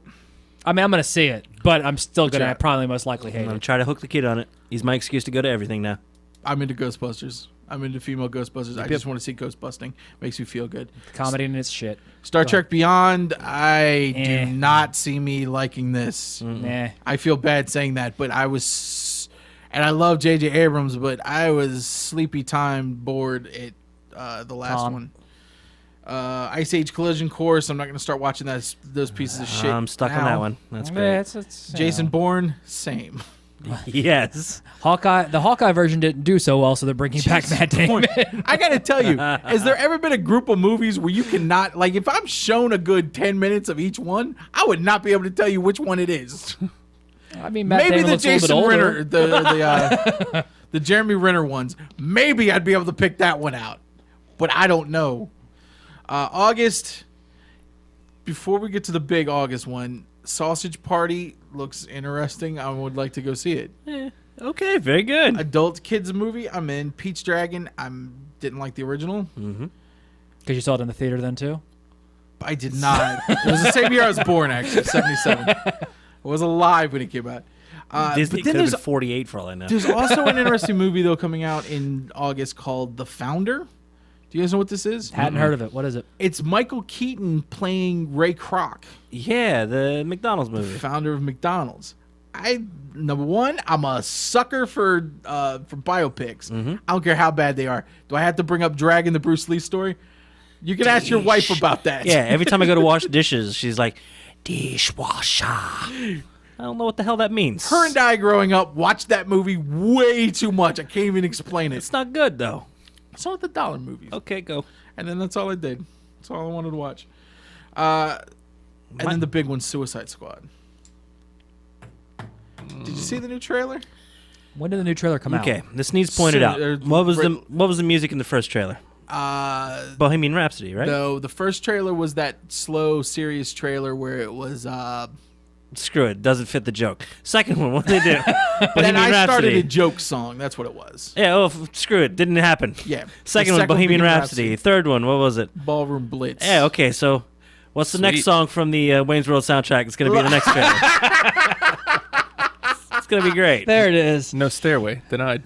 I mean, I'm going to see it, but I'm still going
Yeah.
to probably most likely hate
I'm
it.
trying to hook the kid on it. He's my excuse to go to everything now.
I'm into Ghostbusters. I'm into female Ghostbusters. I just want to see Ghostbusting. Makes me feel good.
Comedy and its shit.
Star Trek Beyond. I
Eh.
do not see me liking this.
Nah.
I feel bad saying that, but I was, and I love J.J. Abrams, but I was sleepy time bored at the last
Tom.
one. Ice Age Collision Course. I'm not going to start watching those pieces of shit.
I'm stuck on
now.
that one. That's
Yeah,
great.
it's,
Jason Bourne, same.
Yes.
The Hawkeye version didn't do so well, so they're bringing back Matt Damon.
I got to tell you, has there ever been a group of movies where you cannot, like, if I'm shown a good 10 minutes of each one, I would not be able to tell you which one it is.
I mean, Matt
Maybe
Damon
the
looks a little
Jason
bit older.
Renner, the Jeremy Renner ones. Maybe I'd be able to pick that one out, but I don't know. August. Before we get to the big August one, Sausage Party looks interesting. I would like to go see it.
Okay, very good.
Adult kids movie, I'm in. Peach Dragon, didn't like the original.
Because you saw it in the theater then, too?
I did not. It was the same year I was born, actually, 77. I was alive when it came out.
Disney
but then
could have
there's
been 48 for all I know.
There's also an interesting movie, though, coming out in August called The Founder. Do you guys know what this is?
Hadn't heard of it. What is it?
It's Michael Keaton playing Ray Kroc,
Yeah, the McDonald's movie.
founder of McDonald's. Number one, I'm a sucker for biopics. I don't care how bad they are. Do I have to bring up Dragon, the Bruce Lee story? You can ask your wife about that.
Yeah, every time I go to wash dishes, she's like, dishwasher. I don't know what the hell that means.
Her and I, growing up, watched that movie way too much. I can't even explain it.
It's not good, though.
I saw the dollar movies.
Okay, go.
And then that's all I did. That's all I wanted to watch. And then the big one, Suicide Squad. Did you see the new trailer?
When did the new trailer come out?
Okay, this needs pointed
Soon,
out.
or
What was
right-
the music in the first trailer? Bohemian Rhapsody, right?
No, the first trailer was that slow, serious trailer where it was.
Screw it, doesn't fit the joke. Second one, what did they do?
Then
Bohemian
I started
Rhapsody.
a joke song. That's what it was.
Yeah, screw it, didn't happen.
Yeah.
Second
The
one, Bohemian Rhapsody. Third one, what was it?
Ballroom Blitz.
Yeah, okay, so what's the next
Sweet.
song from the Wayne's World soundtrack? It's going to be the next trailer. It's going to be great.
There it is.
No stairway. Denied.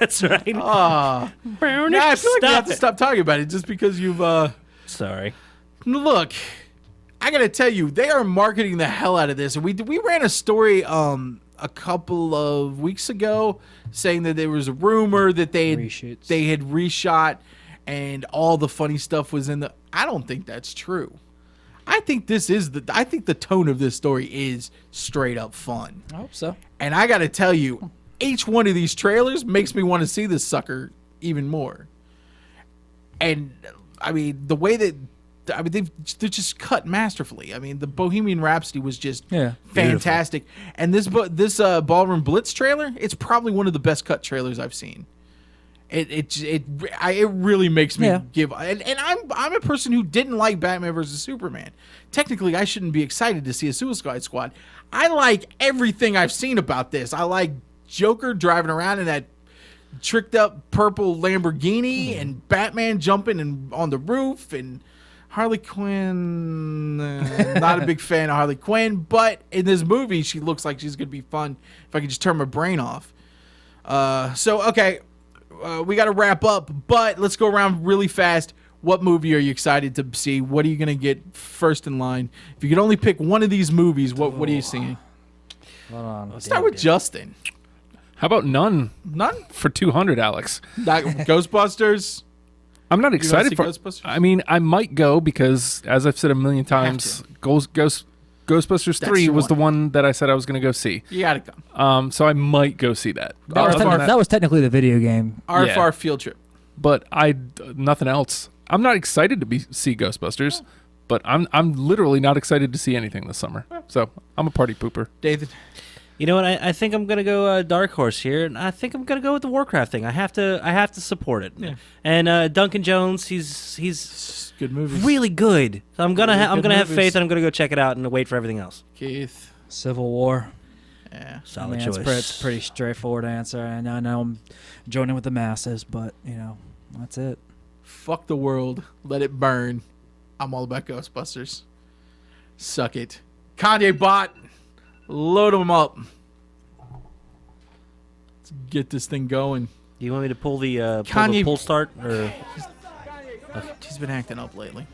That's right.
Yeah, I feel like we have
Stop
to
it.
stop talking about it just because you've.
Sorry.
Look, I gotta tell you, they are marketing the hell out of this. We ran a story a couple of weeks ago saying that there was a rumor that they had
Reshoots.
reshot and all the funny stuff was in the. I don't think that's true. I think I think the tone of this story is straight up fun.
I hope so.
And I gotta tell you, each one of these trailers makes me want to see this sucker even more. And I mean, the way that they're just cut masterfully. I mean, the Bohemian Rhapsody was just fantastic, and this Ballroom Blitz trailer, it's probably one of the best cut trailers I've seen. It really makes me give. And I'm a person who didn't like Batman versus Superman. Technically, I shouldn't be excited to see a Suicide Squad. I like everything I've seen about this. I like Joker driving around in that tricked up purple Lamborghini and Batman jumping on the roof and Harley Quinn. Not a big fan of Harley Quinn, but in this movie, she looks like she's going to be fun if I could just turn my brain off. Okay. We got to wrap up, but let's go around really fast. What movie are you excited to see? What are you going to get first in line? If you could only pick one of these movies, what are you seeing?
Hold on.
Let's start with Justin.
How about none
None?
for 200, Alex?
Ghostbusters?
I'm not
see
excited for.
Ghostbusters?
I mean, I might go because, as I've said a million times, Ghostbusters
That's
3
your
was the
one.
one that I said I was going to go see.
You gotta come.
So I might go see that.
That was,
Other than
that was technically the video game.
RFR field trip.
but nothing else. I'm not excited to see Ghostbusters, but I'm literally not excited to see anything this summer. So I'm a party pooper.
David?
You know what? I think I'm gonna go dark horse here, and I think I'm gonna go with the Warcraft thing. I have to support it.
Yeah.
And Duncan Jones, he's
Good movies.
really good. So I'm gonna
Really good
have
movies.
faith, and I'm gonna go check it out and wait for everything else.
Keith?
Civil War.
Yeah.
Solid
It's
choice.
it's a pretty straightforward answer. And I know I'm joining with the masses, but that's it.
Fuck the world. Let it burn. I'm all about Ghostbusters. Suck it. Kanye bot. Load them up. Let's get this thing going.
Do you want me to pull the
Kanye-
pull start or?
He's been acting up lately.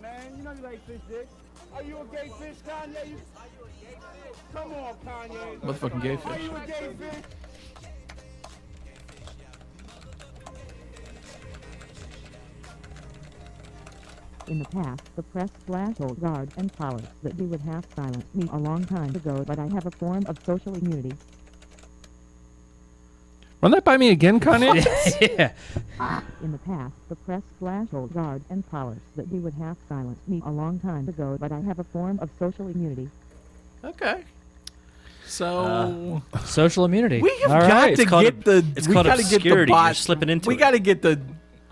Man, you know you like fish dick. Are you a gay fish, Kanye? Come on, Kanye.
Motherfucking gay
Are
fish.
you a gay fish?
In the past, the press told guard and powers that we would have silenced me a long time ago, but I have a form of social immunity.
Run that by me again, Kanye.
Yeah.
In the past, the press told guard and powers that we would have silenced me a long time ago, but I have a form of social immunity.
Okay. So
Social immunity.
we have
All
got
right.
to
called
get the.
it's
we
called
gotta get the
obscurity. You're
bot.
slipping into
we
it.
got to get the.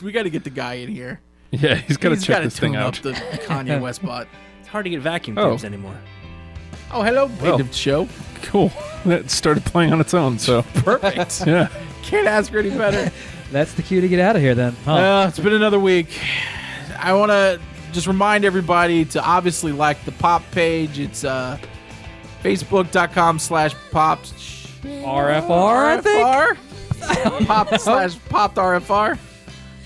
We got to get the guy in here.
Yeah, he's got to
He's
check
gotta
this thing
tune
out.
up the Kanye West bot.
It's hard to get vacuum
Oh.
tubes anymore.
Oh, hello,
Well.
native show.
Cool. That started playing on its own. So
Perfect.
yeah.
Can't ask for any better.
That's the cue to get out of here then. Huh?
It's been another week. I want to just remind everybody to obviously like the pop page. It's facebook.com/popped
RFR, I think?
Popped RFR.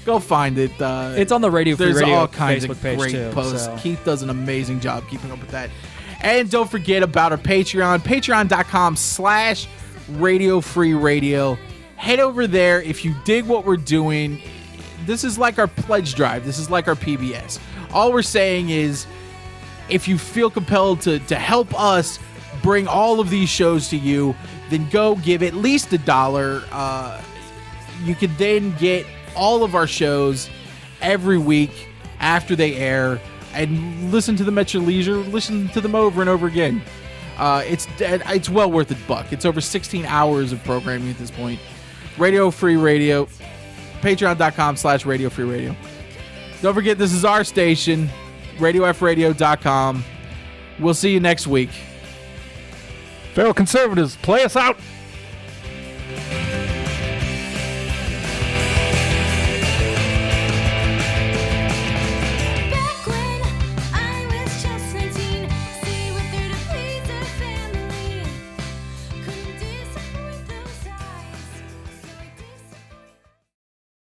Go find it.
It's on the Radio Free
There's
Radio
all kinds
Facebook
of
page
great
too.
posts.
So.
Keith does an amazing job keeping up with that. And don't forget about our Patreon, patreon.com/Radio Free Radio. Head over there if you dig what we're doing. This is like our pledge drive. This is like our PBS. All we're saying is if you feel compelled to help us bring all of these shows to you, then go give at least $1. You can then get all of our shows every week after they air and listen to them at your leisure. Listen to them over and over again. It's well worth a buck. It's over 16 hours of programming at this point. Radio Free Radio, patreon.com/Radio Free Radio. Don't forget, this is our station, radiofradio.com. We'll see you next week.
Feral conservatives, play us out.